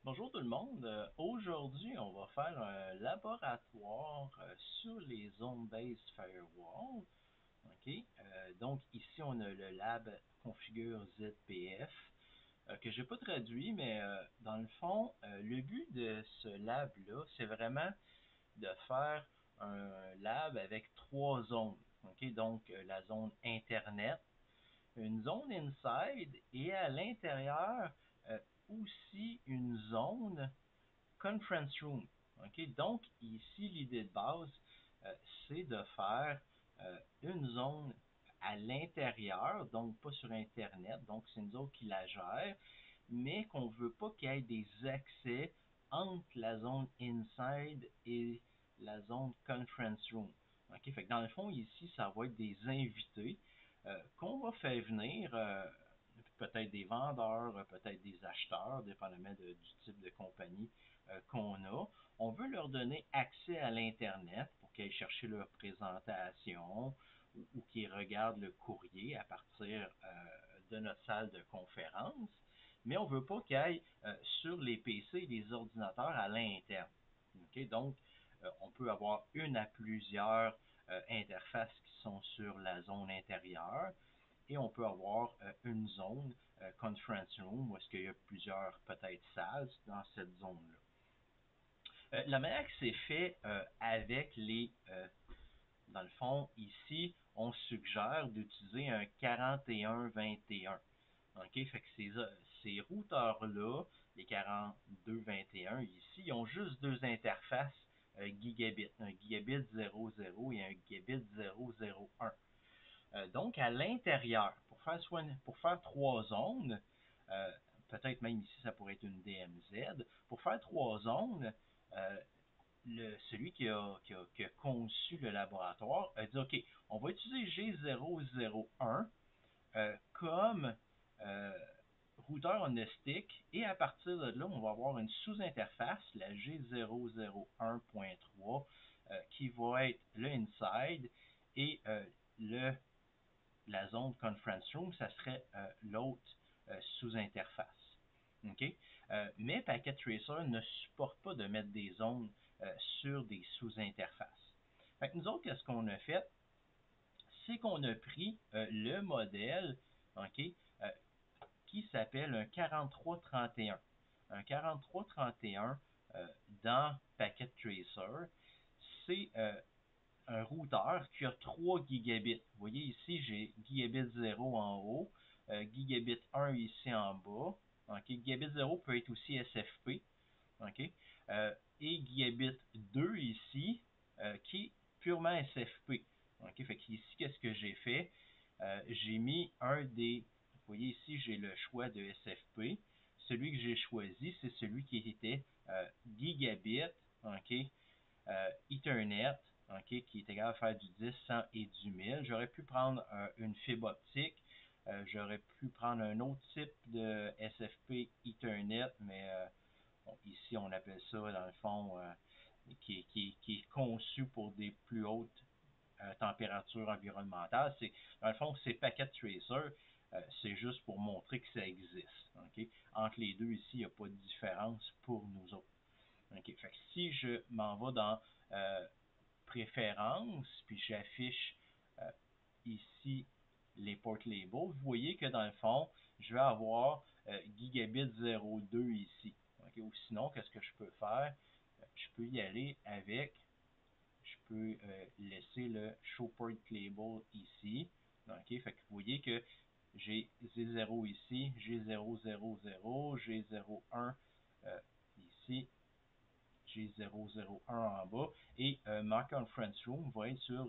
Bonjour tout le monde. Aujourd'hui, on va faire un laboratoire sur les Zone-Based Firewall. OK? Donc ici, on a le lab Configure ZPF que je n'ai pas traduit, mais dans le fond, le but de ce lab-là, c'est vraiment de faire un lab avec trois zones. OK? Donc la zone Internet, une zone inside et à l'intérieur aussi une zone conference room. Okay? Donc, ici, l'idée de base, c'est de faire une zone à l'intérieur, donc pas sur Internet, donc c'est nous autres qui la gère, mais qu'on ne veut pas qu'il y ait des accès entre la zone inside et la zone conference room. Okay? Fait que dans le fond, ici, ça va être des invités qu'on va faire venir, peut-être des vendeurs, peut-être des acheteurs, dépendamment du type de compagnie qu'on a. On veut leur donner accès à l'Internet pour qu'ils aillent chercher leur présentation ou qu'ils regardent le courrier à partir de notre salle de conférence, mais on ne veut pas qu'ils aillent sur les PC et les ordinateurs à l'interne. Okay? Donc, on peut avoir une à plusieurs interfaces qui sont sur la zone intérieure et on peut avoir une zone conference room où est-ce qu'il y a plusieurs peut-être salles dans cette zone-là. La manière que c'est fait avec les dans le fond, ici, on suggère d'utiliser un 4121. OK? Fait que ces routeurs-là, les 4221 ici, ils ont juste deux interfaces gigabit, un gigabit 00 et un gigabit 001. Donc, à l'intérieur, pour faire trois zones, peut-être même ici, ça pourrait être une DMZ, pour faire trois zones, celui qui a conçu le laboratoire a dit, OK, on va utiliser G001 comme routeur on a stick et à partir de là, on va avoir une sous-interface, la G001.3, qui va être le inside et la zone conference room, ça serait l'autre sous-interface. Okay? Mais Packet Tracer ne supporte pas de mettre des zones sur des sous-interfaces. Fait que nous autres, qu'est-ce qu'on a fait? C'est qu'on a pris le modèle okay, qui s'appelle un 4331. Un 4331 dans Packet Tracer, c'est un routeur qui a 3 gigabits. Vous voyez ici, j'ai gigabit 0 en haut, gigabit 1 ici en bas. Okay. Gigabit 0 peut être aussi SFP. Okay. Et gigabit 2 ici, qui est purement SFP. Okay. Fait qu'ici, qu'est-ce que j'ai fait? J'ai mis vous voyez ici, j'ai le choix de SFP. Celui que j'ai choisi, c'est celui qui était gigabit, okay, Ethernet, okay, qui est égal à faire du 10, 100 et du 1000. J'aurais pu prendre une fibre optique. J'aurais pu prendre un autre type de SFP Ethernet, mais ici on appelle ça dans le fond qui est conçu pour des plus hautes températures environnementales. Dans le fond, c'est Packet Tracer. C'est juste pour montrer que ça existe. Okay? Entre les deux, ici, il n'y a pas de différence pour nous autres. Okay? Fait que si je m'en vais dans préférences, puis j'affiche ici les port labels, vous voyez que dans le fond, je vais avoir gigabit 02 ici. Okay? Ou sinon, qu'est-ce que je peux faire? Je peux y aller avec, je peux laisser le show port label ici. Okay? Fait que vous voyez que j'ai G0 ici, G000, G01 ici, G001 en bas, et ma conference room va être sur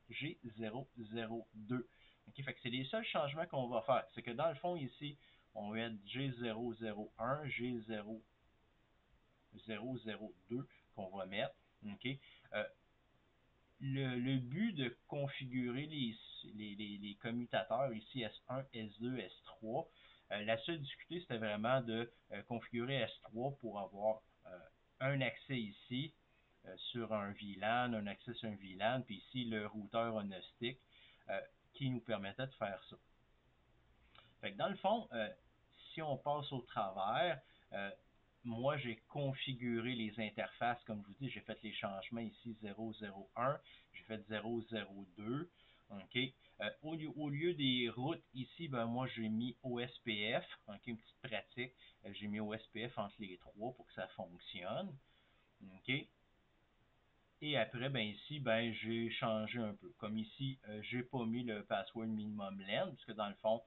G002. Okay, fait que c'est les seuls changements qu'on va faire. C'est que dans le fond, ici, on va mettre G001, G002 qu'on va mettre. Okay. Le but de configurer les commutateurs ici S1, S2, S3, la seule difficulté, c'était vraiment de configurer S3 pour avoir un accès ici sur un VLAN, un accès sur un VLAN, puis ici le routeur on a stick qui nous permettait de faire ça. Fait que dans le fond, si on passe au travers, moi, j'ai configuré les interfaces, comme je vous dis, j'ai fait les changements ici 001, j'ai fait 002. OK? Au lieu des routes ici, ben moi j'ai mis OSPF, OK, une petite pratique. J'ai mis OSPF entre les trois pour que ça fonctionne. OK? Et après, ben ici, ben j'ai changé un peu. Comme ici, j'ai pas mis le password minimum length, parce que dans le fond,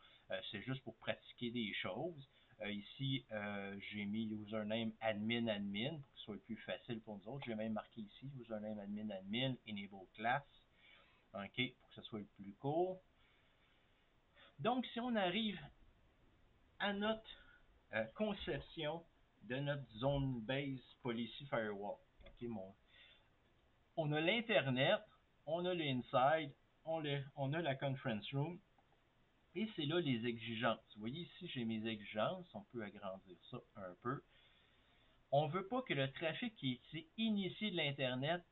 c'est juste pour pratiquer des choses. Ici, j'ai mis username admin admin pour que ce soit plus facile pour nous autres. J'ai même marqué ici username admin admin enable class, ok, pour que ce soit plus court. Donc, si on arrive à notre conception de notre zone base policy firewall, ok, on a l'Internet, on a l'inside, on a la conference room, et c'est là les exigences. Vous voyez ici, j'ai mes exigences, on peut agrandir ça un peu. On ne veut pas que le trafic qui est initié de l'Internet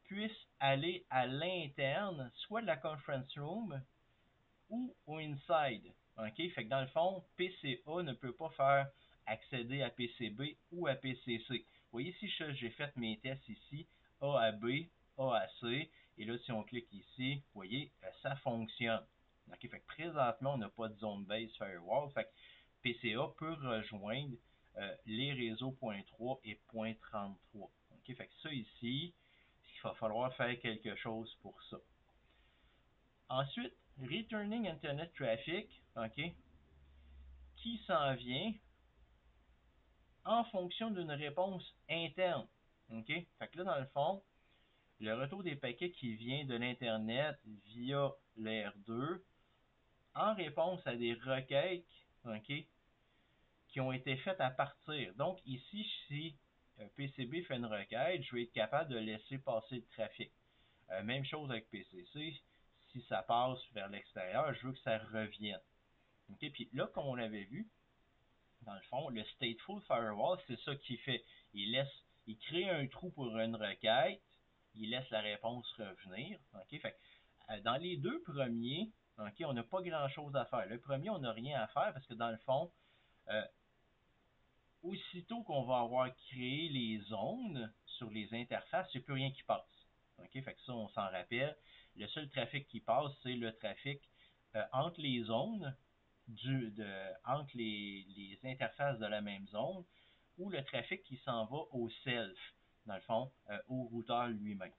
puisse aller à l'interne, soit de la conference room ou au inside. OK? Fait que dans le fond, PCA ne peut pas faire accéder à PCB ou à PCC. Vous voyez ici, j'ai fait mes tests ici, A à B, A à C, et là, si on clique ici, vous voyez, ça fonctionne. OK? Fait que présentement, on n'a pas de zone base firewall. Fait que PCA peut rejoindre les réseaux .3 et .33. OK? Fait que ça ici, il va falloir faire quelque chose pour ça. Ensuite, Returning Internet Traffic, OK, qui s'en vient en fonction d'une réponse interne. OK? Fait que là, dans le fond, le retour des paquets qui vient de l'Internet via l'R2 en réponse à des requêtes, OK, qui ont été faites à partir. Donc, ici, si PCB fait une requête, je vais être capable de laisser passer le trafic. Même chose avec PCC. Si ça passe vers l'extérieur, je veux que ça revienne. Okay? Puis là, comme on l'avait vu, dans le fond, le stateful firewall, c'est ça qu'il fait. Il crée un trou pour une requête, il laisse la réponse revenir. Okay? Fait dans les deux premiers, okay, on n'a pas grand-chose à faire. Le premier, on n'a rien à faire parce que dans le fond, aussitôt qu'on va avoir créé les zones sur les interfaces, il n'y a plus rien qui passe. Okay? Fait que ça, on s'en rappelle. Le seul trafic qui passe, c'est le trafic entre les zones, entre les interfaces de la même zone, ou le trafic qui s'en va au self, dans le fond, au routeur lui-même.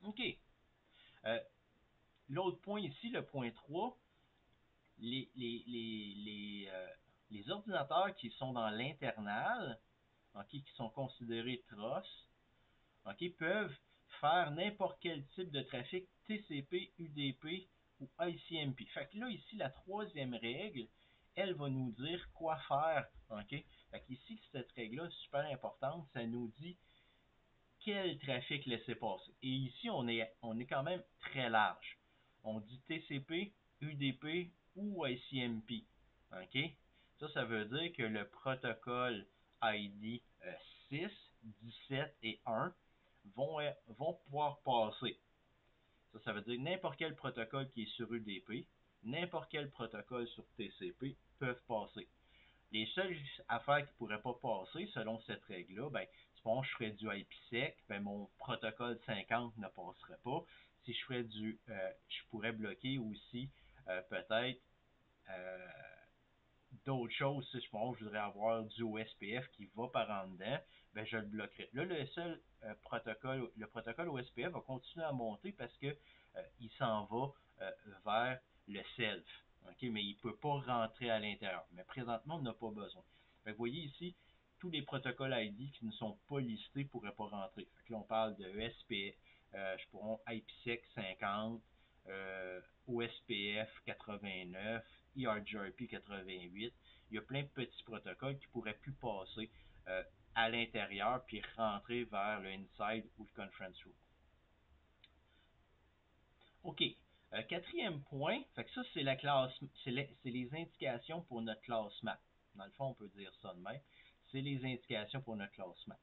OK. L'autre point ici, le point 3, les ordinateurs qui sont dans l'internal, okay, qui sont considérés TROS, okay, peuvent faire n'importe quel type de trafic TCP, UDP ou ICMP. Fait que là, ici, la troisième règle, elle va nous dire quoi faire. Okay? Fait que ici, cette règle-là, super importante, ça nous dit quel trafic laisser passer. Et ici, on est quand même très large. On dit TCP, UDP ou ICMP. Okay? Ça veut dire que le protocole ID 6, 17 et 1 vont pouvoir passer. Ça veut dire n'importe quel protocole qui est sur UDP, n'importe quel protocole sur TCP peuvent passer. Les seules affaires qui ne pourraient pas passer, selon cette règle-là, ben, supposons que je ferais du IPsec, ben, mon protocole 50 ne passerait pas. Si je ferais je pourrais bloquer aussi peut-être d'autres choses. Si je voudrais avoir du OSPF qui va par en dedans, ben, je le bloquerai. Là, le seul le protocole OSPF va continuer à monter parce que il s'en va vers le self. Okay? Mais il ne peut pas rentrer à l'intérieur. Mais présentement, on n'a pas besoin. Fait que vous voyez ici, tous les protocoles ID qui ne sont pas listés ne pourraient pas rentrer. Fait que là, on parle de ESP, je pourrais IPsec 50, OSPF 89, ERGRP 88. Il y a plein de petits protocoles qui pourraient plus passer à l'intérieur puis rentrer vers le inside ou le conference room. OK. Quatrième point, fait que ça, c'est la classe, c'est les indications pour notre classe map. Dans le fond, on peut dire ça de même. C'est les indications pour notre classe map.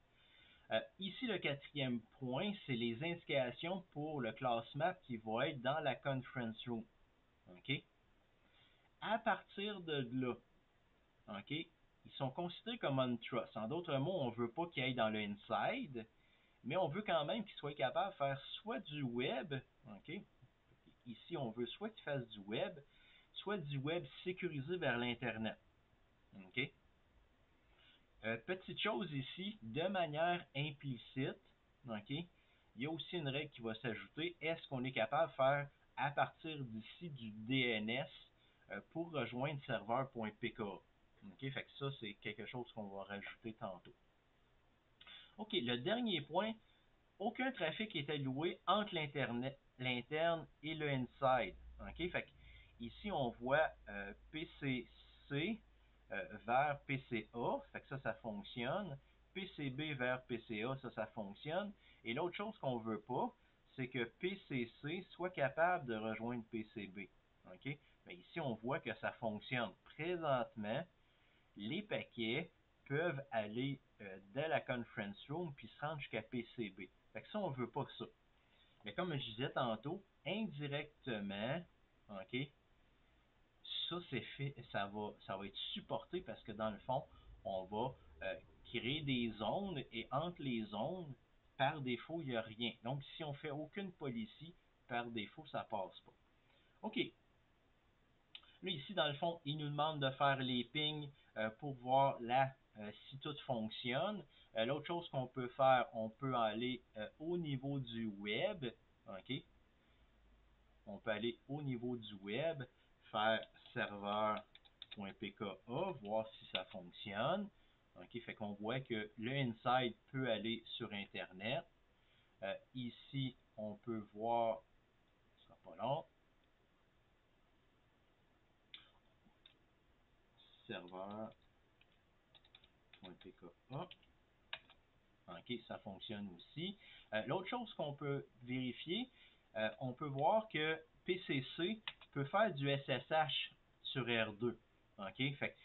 Ici, le quatrième point, c'est les indications pour le class map qui va être dans la conference room. OK? À partir de là, OK, ils sont considérés comme on-trust. En d'autres mots, on ne veut pas qu'ils aillent dans le inside, mais on veut quand même qu'ils soient capables de faire soit du web, ok? Ici, on veut soit qu'ils fassent du web, soit du web sécurisé vers l'Internet. ok? Petite chose ici, de manière implicite, ok? Il y a aussi une règle qui va s'ajouter. Est-ce qu'on est capable de faire à partir d'ici du DNS pour rejoindre serveur.pk? Ok, fait que ça, c'est quelque chose qu'on va rajouter tantôt. Ok, le dernier point, aucun trafic est alloué entre l'interne et le inside. Ok, fait que ici on voit PCC vers PCA, fait que ça fonctionne. PCB vers PCA, ça fonctionne. Et l'autre chose qu'on veut pas, c'est que PCC soit capable de rejoindre PCB. Ok, mais ici on voit que ça fonctionne. Présentement, les paquets peuvent aller dans la conference room puis se rendre jusqu'à PCB. Fait que ça, on veut pas ça. Mais comme je disais tantôt, indirectement, ok, ça c'est fait, ça va être supporté parce que dans le fond, on va créer des zones et entre les zones, par défaut, il n'y a rien. Donc, si on fait aucune policy, par défaut, ça passe pas. OK. Là, ici, dans le fond, il nous demande de faire les pings pour voir là si tout fonctionne. L'autre chose qu'on peut faire, on peut aller au niveau du web. OK? On peut aller au niveau du web, faire serveur.pka, voir si ça fonctionne. OK? Fait qu'on voit que le inside peut aller sur Internet. Ici, on peut voir, ce sera pas long, serveur.pka. OK, ça fonctionne aussi. L'autre chose qu'on peut vérifier, on peut voir que PCC peut faire du SSH sur R2. OK, fait que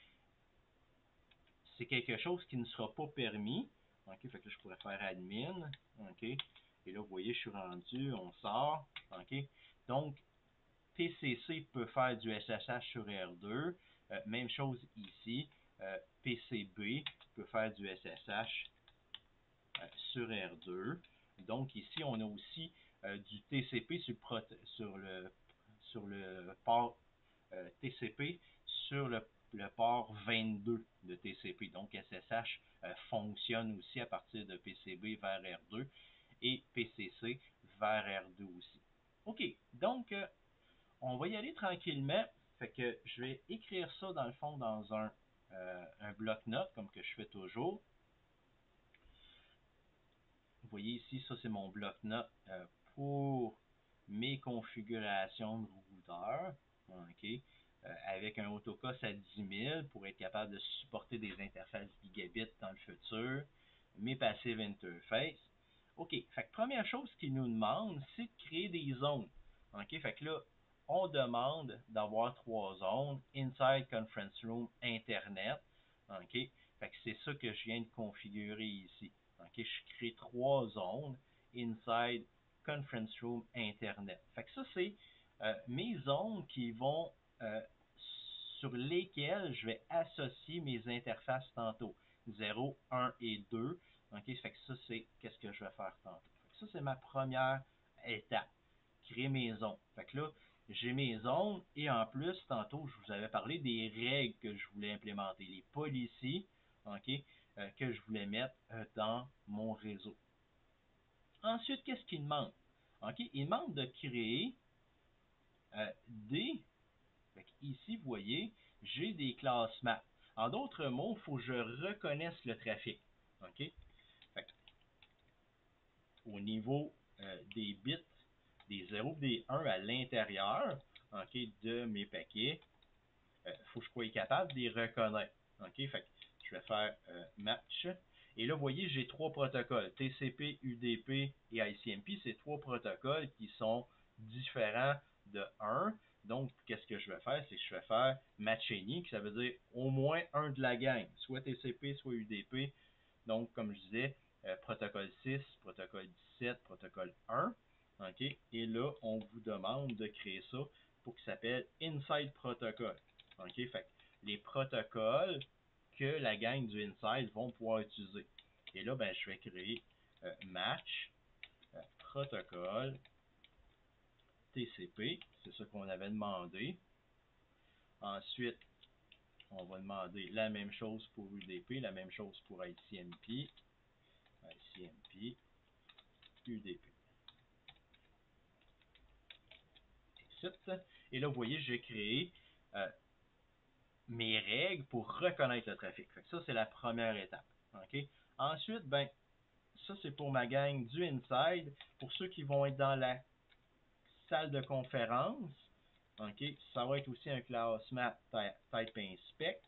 c'est quelque chose qui ne sera pas permis. OK, fait que là, je pourrais faire admin. OK, et là, vous voyez, je suis rendu, on sort. OK, donc, PCC peut faire du SSH sur R2. Même chose ici. PCB peut faire du SSH sur R2. Donc ici, on a aussi du TCP sur le port TCP sur le port 22 de TCP. Donc SSH fonctionne aussi à partir de PCB vers R2 et PCC vers R2 aussi. OK, donc on va y aller tranquillement. Fait que je vais écrire ça dans le fond dans un bloc-notes comme que je fais toujours. Vous voyez ici, ça c'est mon bloc-notes pour mes configurations de routeur. OK? Avec un autocast à 10 000 pour être capable de supporter des interfaces gigabit dans le futur. Mes passive interface. OK. Fait que première chose qu'il nous demande, c'est de créer des zones. OK? Fait que là, on demande d'avoir 3 zones. Inside Conference Room, Internet. OK? Fait que c'est ça que je viens de configurer ici. Okay, je crée 3 zones, Inside, Conference Room, Internet. Fait que ça, c'est mes zones qui vont sur lesquelles je vais associer mes interfaces tantôt. 0, 1 et 2. Okay, fait que ça, c'est qu'est-ce que je vais faire tantôt. Fait que ça, c'est ma première étape. Créer mes zones. Fait que là, j'ai mes zones et en plus, tantôt, je vous avais parlé des règles que je voulais implémenter, les policies, OK, que je voulais mettre dans mon réseau. Ensuite, qu'est-ce qu'il demande? OK, il demande de créer des... Ici, vous voyez, j'ai des classes map. En d'autres mots, il faut que je reconnaisse le trafic. OK? Fait que, au niveau des bits, des 0 et des 1 à l'intérieur, OK, de mes paquets, il faut que je sois capable de les reconnaître. OK? Fait que je vais faire match. Et là, vous voyez, j'ai 3 protocoles. TCP, UDP et ICMP. C'est 3 protocoles qui sont différents de 1. Donc, qu'est-ce que je vais faire? C'est que je vais faire match any, ça veut dire au moins un de la gang. Soit TCP, soit UDP. Donc, comme je disais, protocole 6, protocole 17, protocole 1. OK? Et là, on vous demande de créer ça pour qu'il s'appelle Inside Protocol. OK? Fait que les protocoles que la gang du inside vont pouvoir utiliser. Et là, ben, je vais créer match, protocole, TCP, c'est ça qu'on avait demandé. Ensuite, on va demander la même chose pour UDP, la même chose pour ICMP, UDP. Et là, vous voyez, j'ai créé mes règles pour reconnaître le trafic. Fait que ça, c'est la première étape. Okay? Ensuite, ben, ça, c'est pour ma gang du inside. Pour ceux qui vont être dans la salle de conférence, okay, ça va être aussi un class map type inspect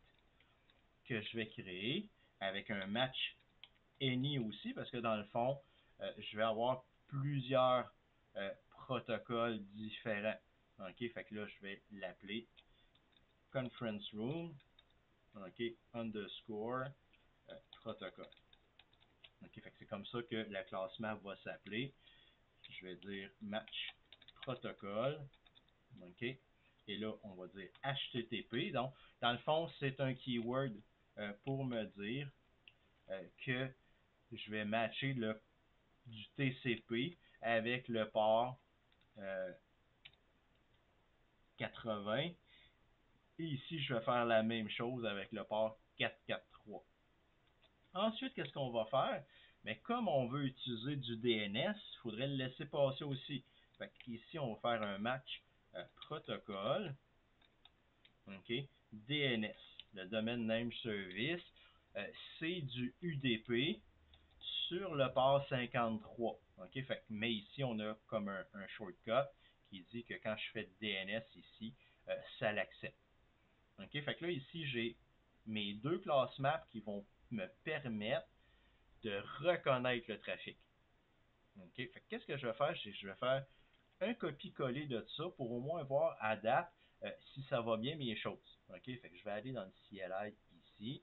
que je vais créer avec un match any aussi, parce que dans le fond, je vais avoir plusieurs protocoles différents. OK, fait que là, je vais l'appeler conference room, OK, underscore protocole. OK, fait que c'est comme ça que la classe map va s'appeler. Je vais dire match protocole. OK, et là, on va dire HTTP. Donc, dans le fond, c'est un keyword pour me dire que je vais matcher du TCP avec le port 80. Et ici, je vais faire la même chose avec le port 443. Ensuite, qu'est-ce qu'on va faire? Mais comme on veut utiliser du DNS, il faudrait le laisser passer aussi. Fait ici, on va faire un match protocole, okay, DNS, le domaine name service, c'est du UDP sur le port 53. Okay? Fait que, mais ici, on a comme un shortcut qui dit que quand je fais DNS ici, ça l'accepte. Okay? Fait que là, ici, j'ai mes deux classes maps qui vont me permettre de reconnaître le trafic. Okay? Fait que qu'est-ce que je vais faire? Je vais faire un copier-coller de ça pour au moins voir à date si ça va bien mes choses. Okay? Fait que je vais aller dans le CLI ici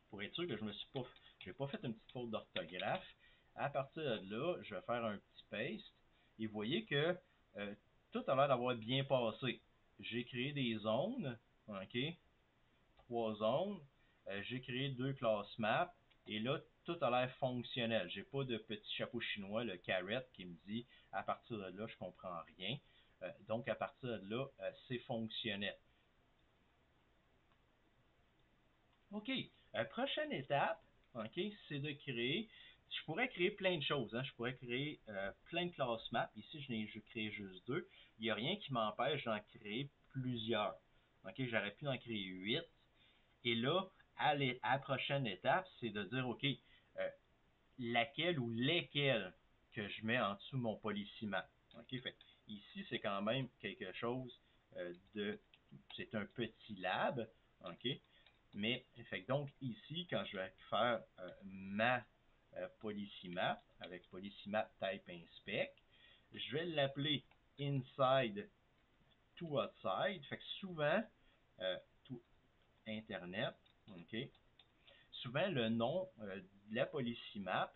pour être sûr que je n'ai pas fait une petite faute d'orthographe. À partir de là, je vais faire un petit paste et vous voyez que tout a l'air d'avoir bien passé. J'ai créé des zones, ok, 3 zones. J'ai créé 2 classes maps et là, tout a l'air fonctionnel. J'ai pas de petit chapeau chinois, le carrot, qui me dit à partir de là, je comprends rien. Donc, à partir de là, c'est fonctionnel. OK. Prochaine étape, OK, c'est de créer. Je pourrais créer plein de choses. Hein. Je pourrais créer plein de classes maps. Ici, je crée juste 2. Il n'y a rien qui m'empêche d'en créer plusieurs. OK, j'aurais pu en créer 8. Et là, à la prochaine étape, c'est de dire, OK, laquelle ou lesquelles que je mets en dessous de mon policy map. OK, fait ici, c'est quand même quelque chose de. C'est un petit lab. OK, mais fait donc ici, quand je vais faire ma policy map avec policy map type inspect, je vais l'appeler inside to outside. Fait que souvent, to internet, ok, souvent le nom de la policy map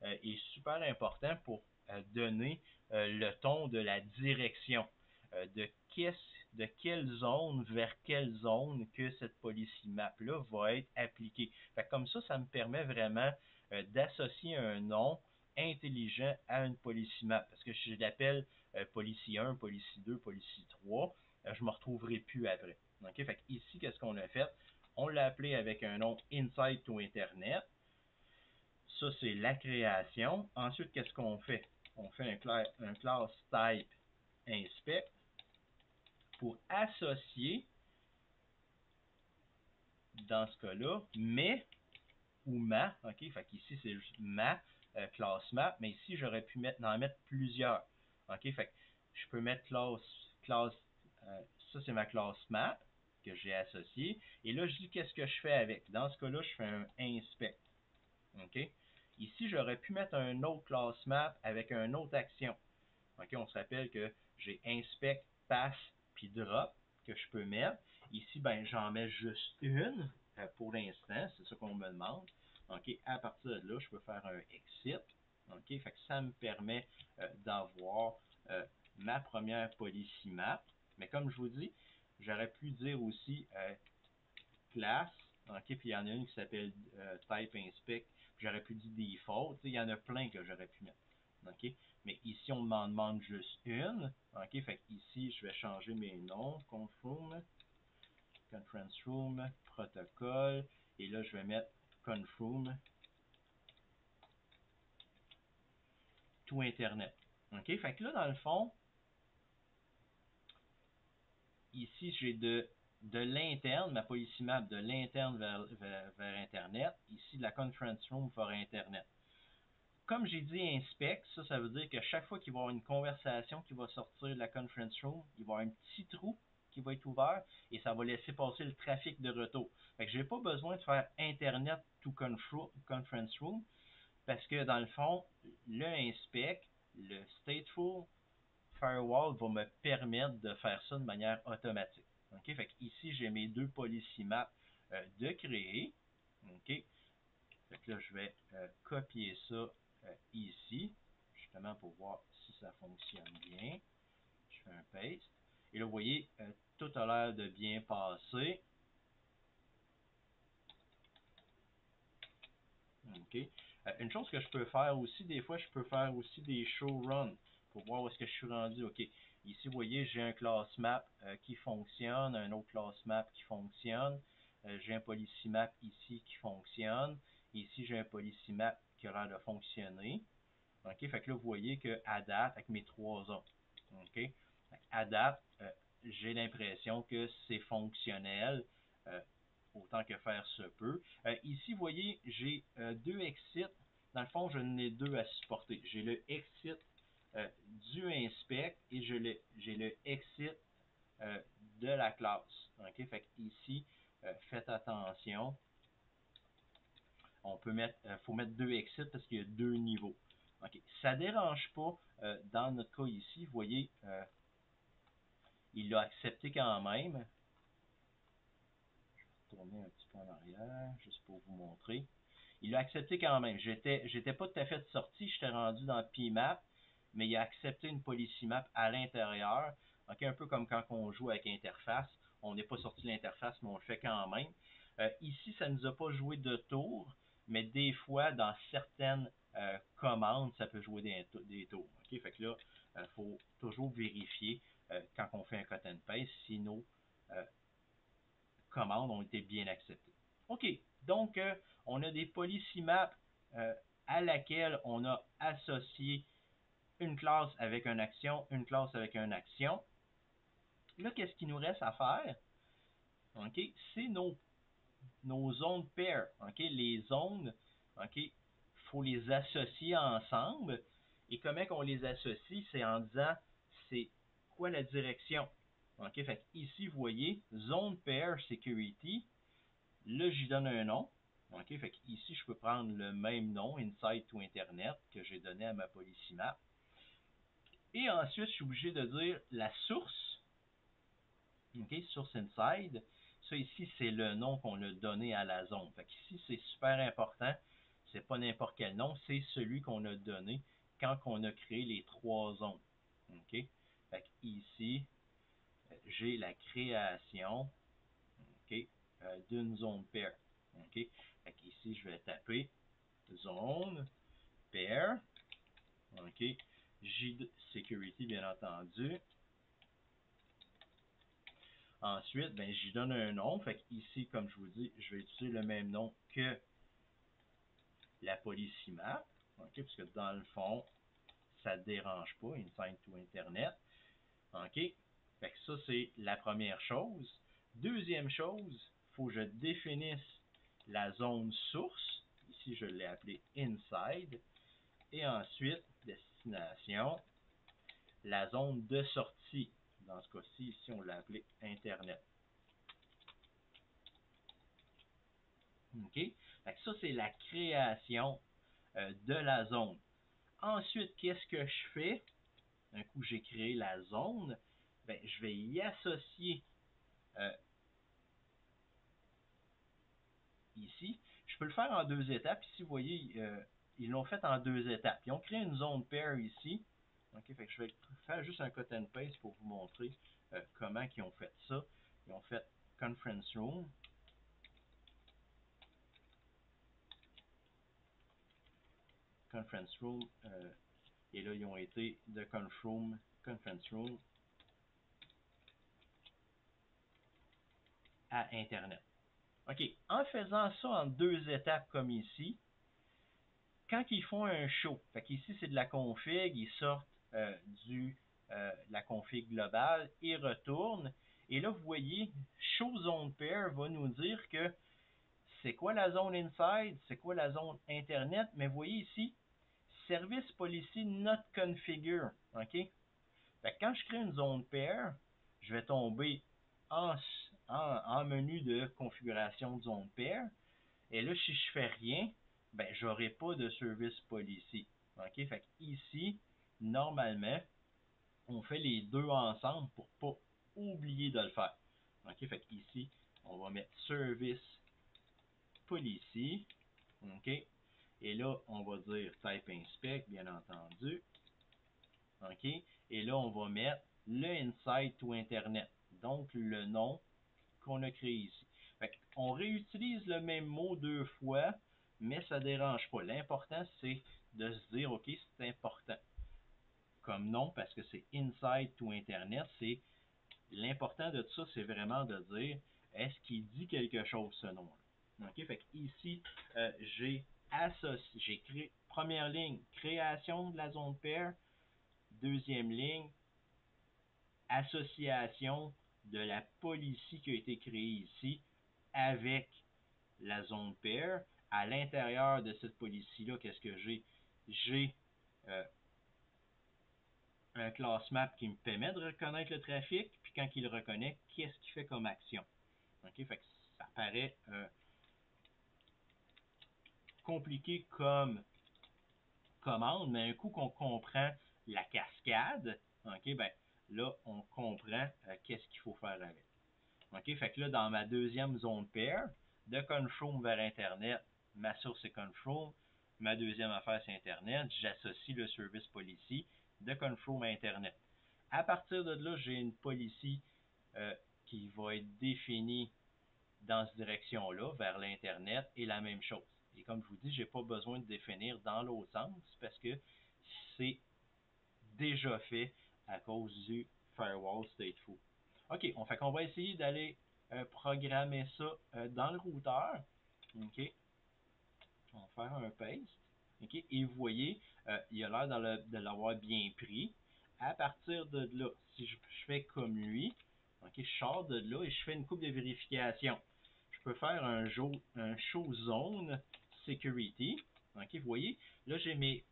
est super important pour donner le ton de la direction de quelle zone vers quelle zone que cette policy map-là va être appliquée. Fait que comme ça me permet vraiment d'associer un nom intelligent à une policy map. Parce que si je l'appelle policy 1, policy 2, policy 3, je ne me retrouverai plus après. Okay? Fait que ici, qu'est-ce qu'on a fait? On l'a appelé avec un nom Inside to Internet. Ça, c'est la création. Ensuite, qu'est-ce qu'on fait? On fait un class type inspect pour associer, dans ce cas-là, mais ou ma. OK? Fait qu'ici, c'est juste ma class map, mais ici, j'aurais pu en mettre plusieurs. OK? Fait que je peux mettre classe ça, c'est ma classe map que j'ai associée. Et là, je dis qu'est-ce que je fais avec. Dans ce cas-là, je fais un inspect. OK? Ici, j'aurais pu mettre un autre class map avec une autre action. OK? On se rappelle que j'ai inspect, pass, puis drop que je peux mettre. Ici, ben, j'en mets juste une pour l'instant. C'est ça qu'on me demande. OK? À partir de là, je peux faire un exit. OK? Fait que ça me permet d'avoir ma première policy map. Mais comme je vous dis, j'aurais pu dire aussi classe. OK, puis il y en a une qui s'appelle type inspect. J'aurais pu dire default. Il y en a plein que j'aurais pu mettre. OK? Mais ici, on m'en demande juste une. OK? Fait ici, je vais changer mes noms. Conference room, protocole. Et là, je vais mettre confroom tout Internet. OK? Fait que là, dans le fond, ici, j'ai de l'interne, ma policy map de l'interne vers Internet. Ici, de la conference room vers Internet. Comme j'ai dit inspect, ça veut dire que chaque fois qu'il va y avoir une conversation qui va sortir de la conference room, il va y avoir un petit trou qui va être ouvert et ça va laisser passer le trafic de retour. Fait que j'ai pas besoin de faire Internet to conference room parce que dans le fond, le inspect, le stateful firewall va me permettre de faire ça de manière automatique. OK? Fait que ici, j'ai mes deux policy maps de créer. OK? Fait que là, je vais copier ça ici, justement pour voir si ça fonctionne bien. Je fais un paste. Et là, vous voyez, tout a l'air de bien passer. OK. Une chose que je peux faire aussi, des fois, je peux faire aussi des show run pour voir où est-ce que je suis rendu. OK. Ici, vous voyez, j'ai un class map qui fonctionne, un autre class map qui fonctionne. J'ai un policy map ici qui fonctionne. Ici, j'ai un policy map qui a l'air de fonctionner. OK? Fait que là, vous voyez qu'à date, avec mes trois zones, OK? À date, j'ai l'impression que c'est fonctionnel autant que faire se peut. Ici, vous voyez, j'ai deux exits. Dans le fond, j'en ai deux à supporter. J'ai le exit du inspect et j'ai le exit de la classe. OK? Fait que ici, faites attention. On peut mettre, faut mettre deux exits parce qu'il y a deux niveaux. OK. Ça ne dérange pas dans notre cas ici. Vous voyez, il l'a accepté quand même. Je vais retourner un petit peu en arrière, juste pour vous montrer. Il l'a accepté quand même. J'étais pas tout à fait sorti, j'étais rendu dans PMAP, mais il a accepté une policy map à l'intérieur. Okay, un peu comme quand on joue avec interface. On n'est pas sorti de l'interface, mais on le fait quand même. Ici, ça ne nous a pas joué de tour, mais des fois, dans certaines commandes, ça peut jouer des tours. Okay? Fait que là, il faut toujours vérifier quand on fait un cut and paste si nos commandes ont été bien acceptées. OK, donc on a des policy maps à laquelle on a associé une classe avec une action, une classe avec une action. Là, qu'est-ce qu'il nous reste à faire? OK, c'est nos zones pair. OK, les zones, OK, faut les associer ensemble. Et comment on les associe? C'est en disant, c'est quoi la direction? OK, fait ici, vous voyez, zone pair security. Là, j'y donne un nom. OK, fait ici, je peux prendre le même nom, Inside to Internet, que j'ai donné à ma policy map. Et ensuite, je suis obligé de dire la source. OK, source inside. Ça ici, c'est le nom qu'on a donné à la zone. Fait ici, c'est super important. C'est pas n'importe quel nom, c'est celui qu'on a donné quand on a créé les trois zones. OK? Fait ici, j'ai la création, OK, d'une zone pair. OK? Fait ici, je vais taper zone pair. OK? J security, bien entendu. Ensuite, ben, j'y donne un nom. Fait ici, comme je vous dis, je vais utiliser le même nom que la policy map. OK? Parce que dans le fond, ça ne dérange pas, Inside to Internet. OK? Fait que ça, c'est la première chose. Deuxième chose, il faut que je définisse la zone source. Ici, je l'ai appelé Inside. Et ensuite, destination, la zone de sortie. Dans ce cas-ci, ici, on l'a appelé Internet. OK? Fait que ça, c'est la création de la zone. Ensuite, qu'est-ce que je fais? Un coup, j'ai créé la zone. Ben, je vais y associer ici. Je peux le faire en deux étapes. Ici, vous voyez, ils l'ont fait en deux étapes. Ils ont créé une zone pair ici. OK, fait que je vais faire juste un cut and paste pour vous montrer comment ils ont fait ça. Ils ont fait Conference Room. conference room, et là, ils ont été de conference room à Internet. OK, en faisant ça en 2 étapes comme ici, quand ils font un show, fait qu'ici c'est de la config, ils sortent la config globale, ils retournent, et là vous voyez, show zone pair va nous dire que c'est quoi la zone inside, c'est quoi la zone internet, mais vous voyez ici, service policy not configure, ok? Fait que quand je crée une zone pair, je vais tomber en menu de configuration de zone pair, et là, si je fais rien, ben, j'aurai pas de service policy. OK? Fait que ici, normalement, on fait les deux ensemble pour pas oublier de le faire. OK? Fait que ici, on va mettre service policy. OK? Et là, on va dire type inspect, bien entendu. OK? Et là, on va mettre le inside to internet. Donc, le nom qu'on a créé ici. Fait on réutilise le même mot 2 fois, mais ça ne dérange pas. L'important, c'est de se dire, OK, c'est important comme nom parce que c'est inside to Internet. C'est l'important de tout ça, c'est vraiment de dire, est-ce qu'il dit quelque chose, ce nom-là? OK, fait ici, j'ai créé, première ligne, création de la zone pair. Deuxième ligne, association de la policy qui a été créée ici avec la zone pair. À l'intérieur de cette policy-là, qu'est-ce que j'ai? J'ai un class map qui me permet de reconnaître le trafic, puis quand il le reconnaît, qu'est-ce qu'il fait comme action? OK? Fait que ça paraît compliqué comme commande, mais un coup qu'on comprend la cascade, OK, ben là, on comprend qu'est-ce qu'il faut faire avec. OK, fait que là, dans ma deuxième zone pair, de Confroom vers Internet, ma source est Confroom, ma deuxième affaire c'est Internet, j'associe le service policy de Confroom à Internet. À partir de là, j'ai une policy qui va être définie dans cette direction-là, vers l'Internet, et la même chose. Et comme je vous dis, je n'ai pas besoin de définir dans l'autre sens parce que c'est déjà fait à cause du firewall stateful. OK, fait qu'on va essayer d'aller programmer ça dans le routeur. OK, on va faire un paste. OK, et vous voyez, il a l'air de l'avoir bien pris. À partir de là, si je fais comme lui, OK, je sors de là et je fais une coupe de vérification. Je peux faire un show zone security. OK, vous voyez, là j'ai mes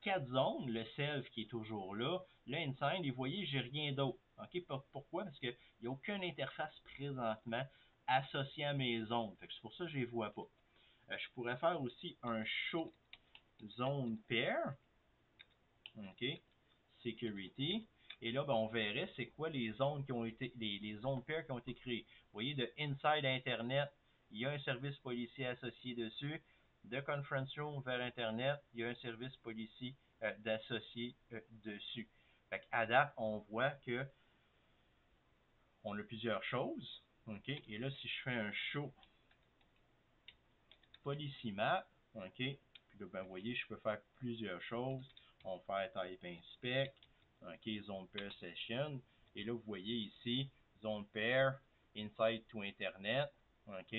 4 zones, le self qui est toujours là, le inside, et vous voyez, j'ai rien d'autre. OK, pourquoi? Parce qu'il n'y a aucune interface présentement associée à mes zones. C'est pour ça que je ne les vois pas. Je pourrais faire aussi un show zone pair. OK, security. Et là, ben, on verrait c'est quoi les zones qui ont été, les zones pair qui ont été créées. Vous voyez, de inside Internet, il y a un service policier associé dessus. De conference room vers Internet, il y a un service policier d'associé dessus. Fait à date, on voit que on a plusieurs choses. OK, et là, si je fais un show policy map, OK, puis là, ben, vous voyez, je peux faire plusieurs choses. On va faire type inspect. OK, zone pair session. Et là, vous voyez ici, zone pair, inside to Internet. OK.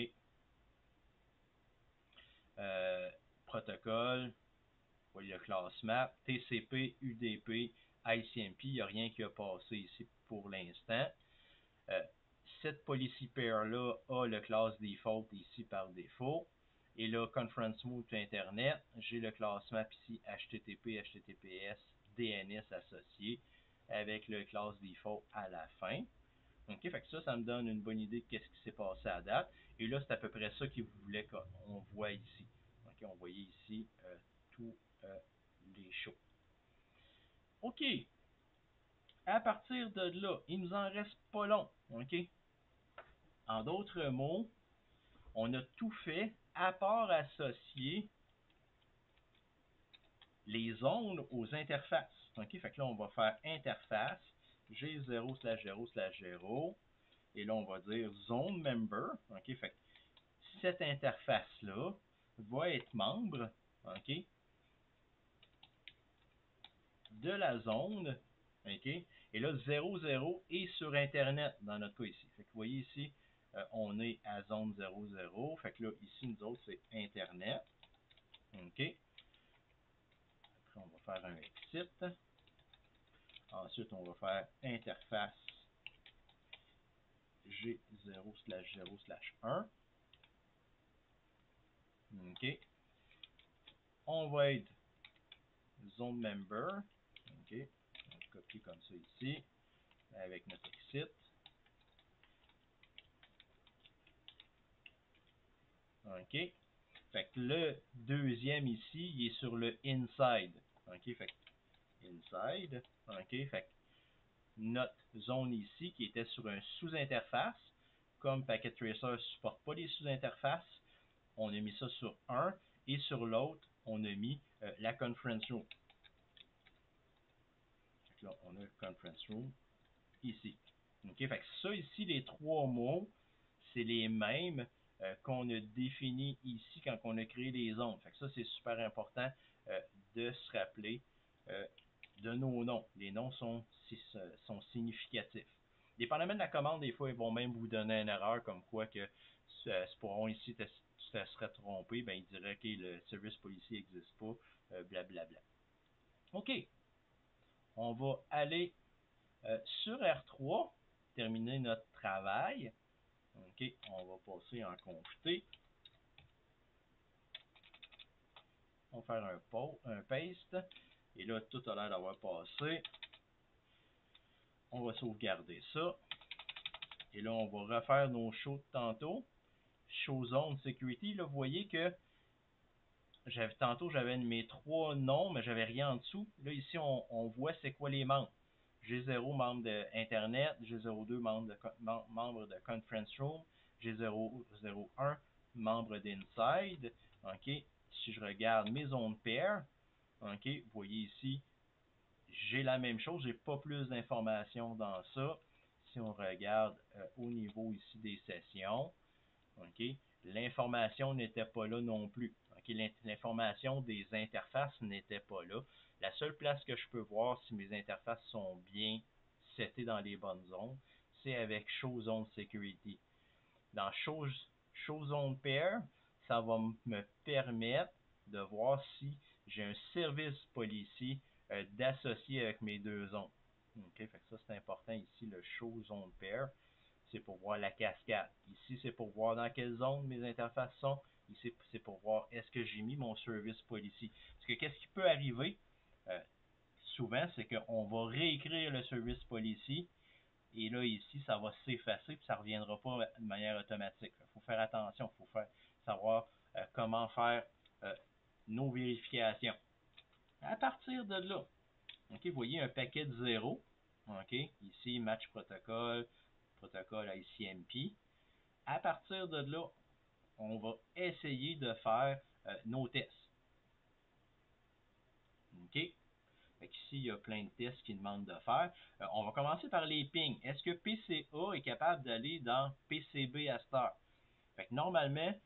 Protocole. Vous voyez le class map. TCP, UDP, ICMP. Il n'y a rien qui a passé ici pour l'instant. Cette policy pair-là a le class default ici par défaut. Et là, Conference Mode Internet, j'ai le class map ici HTTP, HTTPS, DNS associé avec le class default à la fin. OK, fait que ça me donne une bonne idée de qu'est-ce qui s'est passé à date. Et là, c'est à peu près ça qu'il voulait qu'on voit ici. OK, on voyait ici tous les shows. OK, à partir de là, il nous en reste pas long. OK, en d'autres mots, on a tout fait à part associer les zones aux interfaces. OK, fait que là, on va faire interface G0/0/0 et là, on va dire zone member. OK, fait que cette interface-là va être membre, OK, de la zone. OK? Et là, 00 est sur Internet dans notre cas ici. Fait que vous voyez ici, on est à zone 00. Fait que là, ici, nous autres, c'est Internet. OK? Après, on va faire un exit. Ensuite, on va faire interface G0/0/1. OK? On va être zone member. OK? On va copier comme ça ici avec notre exit. OK? Fait que le deuxième ici, il est sur le inside. OK? Fait que inside. OK? Fait que notre zone ici, qui était sur un sous-interface, comme Packet Tracer ne supporte pas les sous-interfaces, on a mis ça sur un, et sur l'autre, on a mis la conference room. Fait que là, on a conference room ici. OK? Fait que ça ici, les trois mots, c'est les mêmes qu'on a définis ici quand on a créé les zones. Fait que ça, c'est super important de se rappeler de nos noms. Les noms sont significatifs. Dépendamment de la commande, des fois, ils vont même vous donner une erreur comme quoi que Sporon ici, tu te serais trompé, ben, il dirait que le service policier n'existe pas, blablabla. OK. On va aller sur R3, terminer notre travail. OK, on va passer en confité. On va faire un paste. Et là, tout a l'air d'avoir passé. On va sauvegarder ça. Et là, on va refaire nos shows de tantôt. Show Zone Security. Là, vous voyez que tantôt, j'avais mes trois noms, mais j'avais rien en dessous. Là, ici, on voit c'est quoi les membres. G0, membre d'Internet. G02, membre de Conference Room. G001, membre d'Inside. OK. Si je regarde mes zones pair, OK, vous voyez ici, j'ai la même chose, j'ai pas plus d'informations dans ça. Si on regarde au niveau ici des sessions, OK, l'information n'était pas là non plus. OK, l'information des interfaces n'était pas là. La seule place que je peux voir si mes interfaces sont bien setées dans les bonnes zones, c'est avec Show Zone Security. Dans Show Zone Pair, ça va me permettre de voir si j'ai un service policier d'associer avec mes deux zones. OK, fait que ça c'est important ici, le Show Zone Pair, c'est pour voir la cascade. Ici, c'est pour voir dans quelle zone mes interfaces sont. Ici, c'est pour voir est-ce que j'ai mis mon service policier. Parce que qu'est-ce qui peut arriver souvent, c'est qu'on va réécrire le service policier et là, ici, ça va s'effacer et ça ne reviendra pas de manière automatique. Il faut faire attention, il faut savoir comment faire nos vérifications. À partir de là, OK, vous voyez un paquet de 0. OK, ici, match protocole ICMP. À partir de là, on va essayer de faire nos tests. OK? Fait ici, il y a plein de tests qui demandent de faire. On va commencer par les pings. Est-ce que PCA est capable d'aller dans PCB à cette heure? Fait que normalement,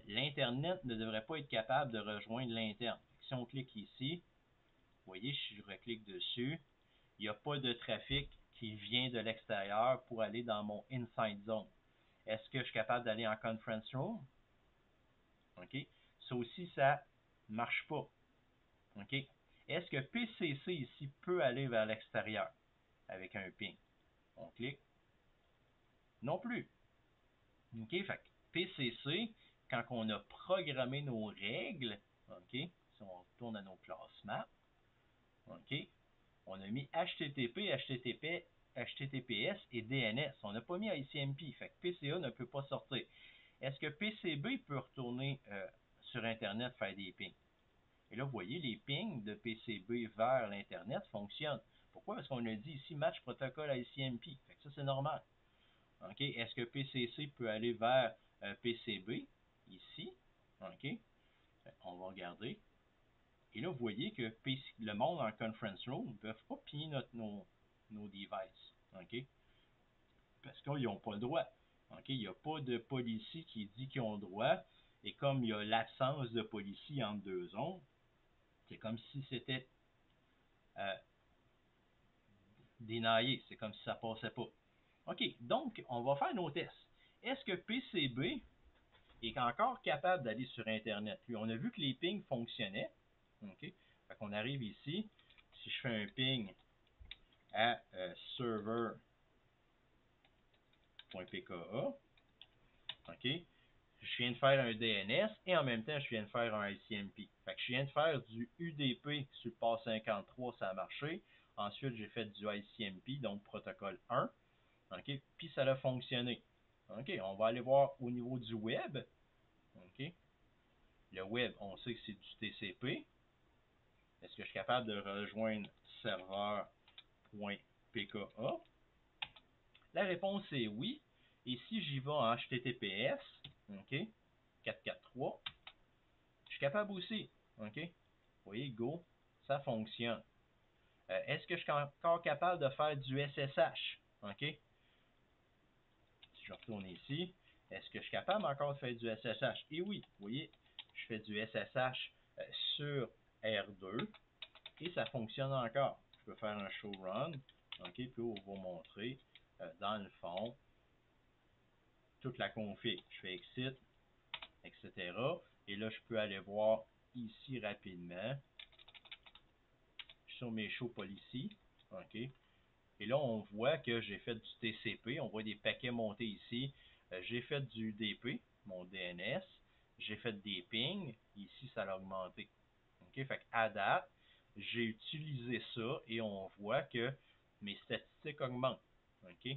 l'Internet ne devrait pas être capable de rejoindre l'interne. Si on clique ici, vous voyez, si je reclique dessus, il n'y a pas de trafic qui vient de l'extérieur pour aller dans mon inside zone. Est-ce que je suis capable d'aller en conference room? OK? Ça aussi, ça ne marche pas. OK? Est-ce que PCC ici peut aller vers l'extérieur avec un ping? On clique. Non plus. OK? Fait que PCC, quand on a programmé nos règles, OK? Si on retourne à nos classes map, OK? On a mis HTTP, HTTPS et DNS. On n'a pas mis ICMP. Fait que PCA ne peut pas sortir. Est-ce que PCB peut retourner sur Internet faire des pings? Et là, vous voyez, les pings de PCB vers l'Internet fonctionnent. Pourquoi? Parce qu'on a dit ici match protocole ICMP. Fait que ça, c'est normal. OK? Est-ce que PCC peut aller vers PCB? Ici. OK? On va regarder. Et là, vous voyez que le monde en conference room ne peuvent pas piller nos devices. OK? Parce qu'ils n'ont pas le droit. OK? Il n'y a pas de policy qui dit qu'ils ont le droit. Et comme il y a l'absence de policy entre deux zones, c'est comme si c'était dénaillé. C'est comme si ça passait pas. OK, donc, on va faire nos tests. Est-ce que PCB est encore capable d'aller sur Internet? Puis, on a vu que les pings fonctionnaient. OK, fait qu'on arrive ici. Si je fais un ping à server.pka, OK, je viens de faire un DNS et en même temps, je viens de faire un ICMP. Fait que je viens de faire du UDP sur le port 53, ça a marché. Ensuite, j'ai fait du ICMP, donc protocole 1. OK, puis ça a fonctionné. OK, on va aller voir au niveau du web. OK, le web, on sait que c'est du TCP. Est-ce que je suis capable de rejoindre serveur.pka? La réponse est oui. Et si j'y vais en HTTPS, OK, 443, je suis capable aussi. OK, vous voyez, go, ça fonctionne. Est-ce que je suis encore capable de faire du SSH? OK, si je retourne ici, est-ce que je suis capable encore de faire du SSH? Et oui, vous voyez, je fais du SSH sur R2 et ça fonctionne encore. Je peux faire un show run, OK, puis on va vous montrer dans le fond toute la config. Je fais exit, etc. Et là, je peux aller voir ici rapidement sur mes show policy, OK. Et là, on voit que j'ai fait du TCP, on voit des paquets monter ici. J'ai fait du DP, mon DNS. J'ai fait des pings. Ici, ça a augmenté. OK, fait qu'à date, j'ai utilisé ça et on voit que mes statistiques augmentent. OK?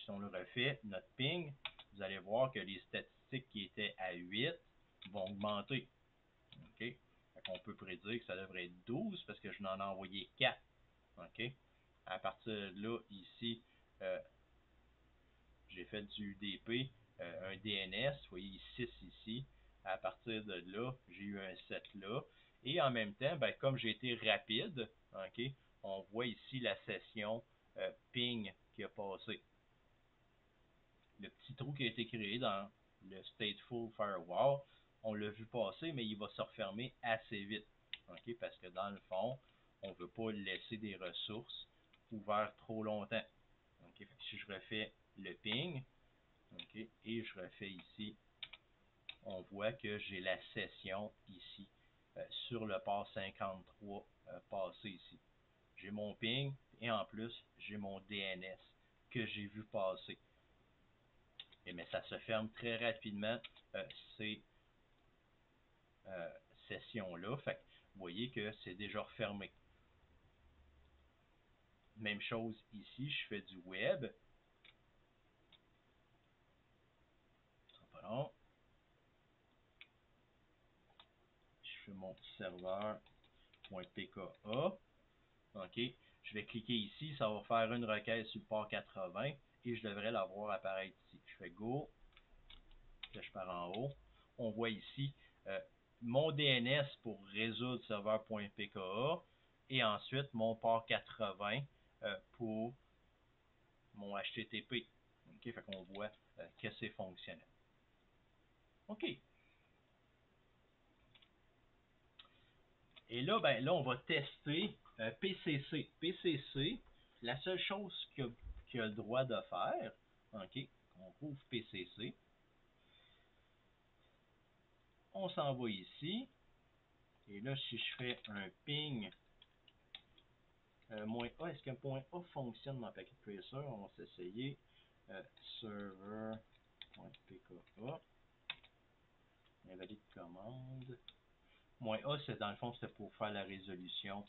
Si on le refait, notre ping, vous allez voir que les statistiques qui étaient à 8 vont augmenter. OK? Fait qu'on peut prédire que ça devrait être 12 parce que je n'en ai envoyé 4. OK? À partir de là, ici, j'ai fait du DP, un DNS, vous voyez 6 ici. À partir de là, j'ai eu un 7 là. Et en même temps, ben, comme j'ai été rapide, OK, on voit ici la session ping qui a passé. Le petit trou qui a été créé dans le Stateful Firewall, on l'a vu passer, mais il va se refermer assez vite. OK, parce que dans le fond, on ne veut pas laisser des ressources ouvertes trop longtemps. OK, fait que si je refais le ping, OK, et je refais ici, on voit que j'ai la session ici sur le port 53 passé ici. J'ai mon ping et en plus, j'ai mon DNS que j'ai vu passer. Mais ça se ferme très rapidement ces sessions-là. Fait que vous voyez que c'est déjà refermé. Même chose ici, je fais du web. Pas long. Je fais mon serveur.pka. OK. Je vais cliquer ici, ça va faire une requête sur le port 80 et je devrais la voir apparaître ici. Je fais go. Là, je pars en haut. On voit ici mon DNS pour résoudre serveur.pka et ensuite mon port 80 pour mon HTTP. OK, fait qu'on voit que c'est fonctionnel. OK. Et là, ben, là, on va tester PCC. PCC, la seule chose qu'il a le droit de faire, OK, on rouvre PCC. On s'en va ici. Et là, si je fais un ping -A, est-ce qu'un .A fonctionne dans Packet Tracer? On va s'essayer. Server.pka. Invalide commande. -A, c'est dans le fond, c'était pour faire la résolution.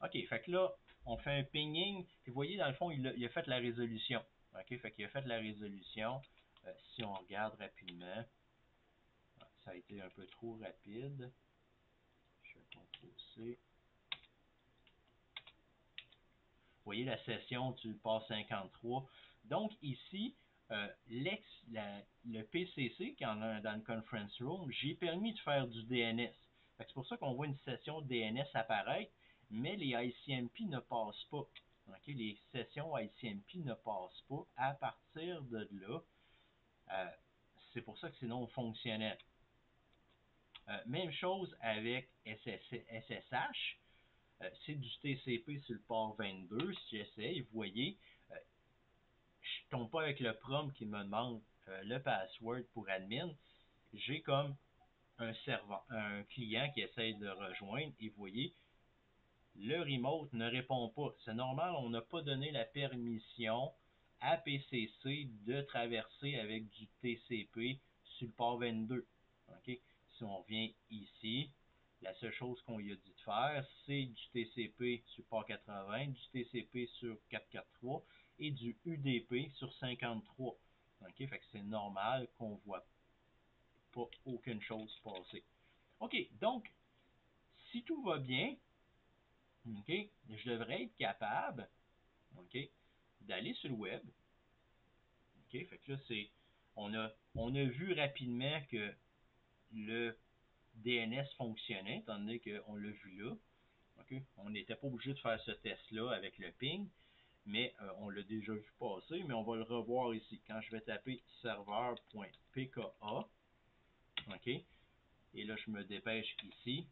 OK, fait que là, on fait un pinging. Puis vous voyez, dans le fond, il a fait la résolution. OK, fait qu'il a fait la résolution. Si on regarde rapidement, ça a été un peu trop rapide. Je vais CTRL-C. Vous voyez la session du port 53. Donc ici, le PCC, qui en a dans le conference room, j'ai permis de faire du DNS. C'est pour ça qu'on voit une session DNS apparaître, mais les ICMP ne passent pas. Okay? Les sessions ICMP ne passent pas. À partir de là, c'est pour ça que c'est non fonctionnel. Même chose avec SSH. c'est du TCP sur le port 22. Si j'essaye, vous voyez, je ne tombe pas avec le prompt qui me demande le password pour admin. J'ai comme un client qui essaye de rejoindre et vous voyez, le remote ne répond pas. C'est normal, on n'a pas donné la permission à PCC de traverser avec du TCP sur le port 22. Okay? Si on revient ici, la seule chose qu'on lui a dit de faire, c'est du TCP sur le port 80, du TCP sur 443 et du UDP sur 53. Okay? Fait que c'est normal qu'on ne voit pas aucune chose passer. OK, donc, si tout va bien, OK, je devrais être capable, OK, d'aller sur le web. OK, fait que là, on a vu rapidement que le DNS fonctionnait, étant donné qu'on l'a vu là. OK, on n'était pas obligé de faire ce test-là avec le ping, mais on l'a déjà vu passer, mais on va le revoir ici. Quand je vais taper serveur.pka, OK, et là, je me dépêche ici.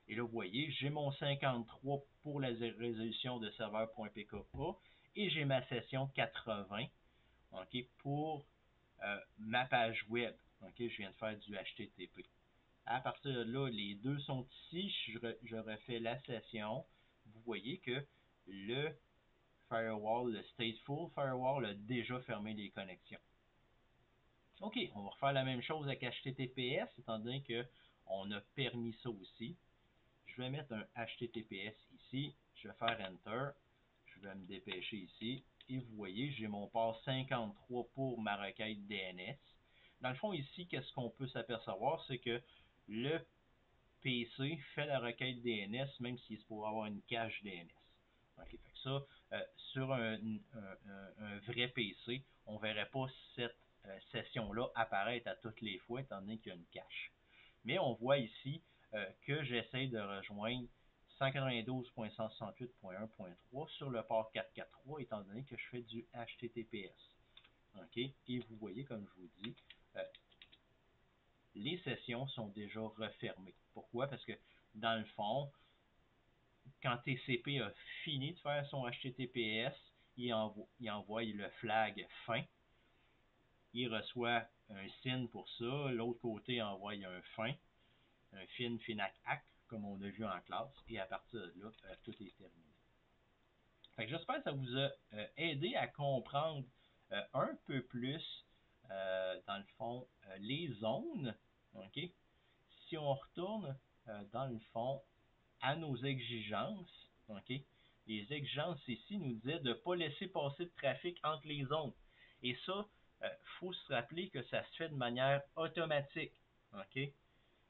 Et là, vous voyez, j'ai mon 53 pour la résolution de serveur.pka et j'ai ma session 80, OK, pour ma page web. OK, je viens de faire du HTTP. À partir de là, les deux sont ici. Je refais la session. Vous voyez que le firewall, le stateful firewall, a déjà fermé les connexions. OK, on va refaire la même chose avec HTTPS, étant donné qu'on a permis ça aussi. Je vais mettre un HTTPS ici. Je vais faire Enter. Je vais me dépêcher ici. Et vous voyez, j'ai mon port 53 pour ma requête DNS. Dans le fond, ici, qu'est-ce qu'on peut s'apercevoir, c'est que le PC fait la requête DNS, même s'il est pour avoir une cache DNS. Okay, fait que ça, sur un vrai PC, on ne verrait pas cette session-là apparaître à toutes les fois, étant donné qu'il y a une cache. Mais on voit ici que j'essaie de rejoindre 192.168.1.3 sur le port 443, étant donné que je fais du HTTPS. Okay? Et vous voyez, comme je vous dis, les sessions sont déjà refermées. Pourquoi? Parce que, dans le fond, quand TCP a fini de faire son HTTPS, il envoie le flag fin. Il reçoit un SYN pour ça. L'autre côté envoie un fin, un FIN-FINAC ACK, comme on a vu en classe. Et à partir de là, tout est terminé. Fait que j'espère que ça vous a aidé à comprendre un peu plus, dans le fond, les zones. OK? Si on retourne, dans le fond, à nos exigences, OK? Les exigences ici nous disaient de ne pas laisser passer de trafic entre les zones. Et ça, faut se rappeler que ça se fait de manière automatique. OK?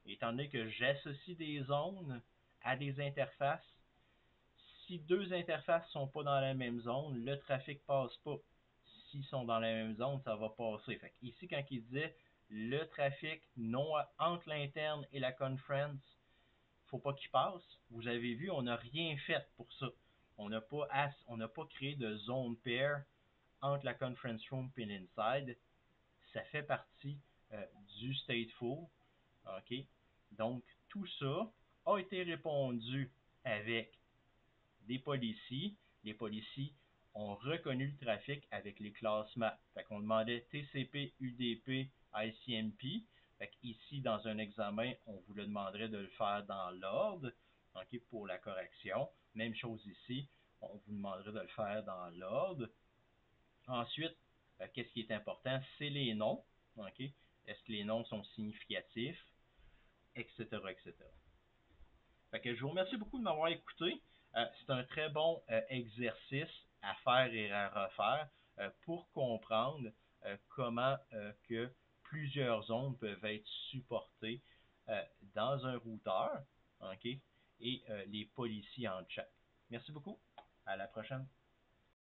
Étant donné que j'associe des zones à des interfaces, si deux interfaces ne sont pas dans la même zone, le trafic ne passe pas. S'ils sont dans la même zone, ça va passer. Fait ici, quand il disait le trafic non entre l'interne et la conference, faut pas qu'il passe. Vous avez vu, on n'a rien fait pour ça. On n'a pas créé de zone pair entre la conference room et l'inside. Ça fait partie du stateful. OK? Donc, tout ça a été répondu avec des policies. Les policies ont reconnu le trafic avec les classes map. Fait qu'on demandait TCP, UDP, ICMP. Fait ici, dans un examen, on vous le demanderait de le faire dans l'ordre, okay, pour la correction. Même chose ici, on vous demanderait de le faire dans l'ordre. Ensuite, qu'est-ce qui est important? C'est les noms. Okay? Est-ce que les noms sont significatifs? Etc. etc. Fait que je vous remercie beaucoup de m'avoir écouté. C'est un très bon exercice à faire et à refaire pour comprendre comment que plusieurs zones peuvent être supportées dans un routeur, OK, et les policies en chat. Merci beaucoup. À la prochaine.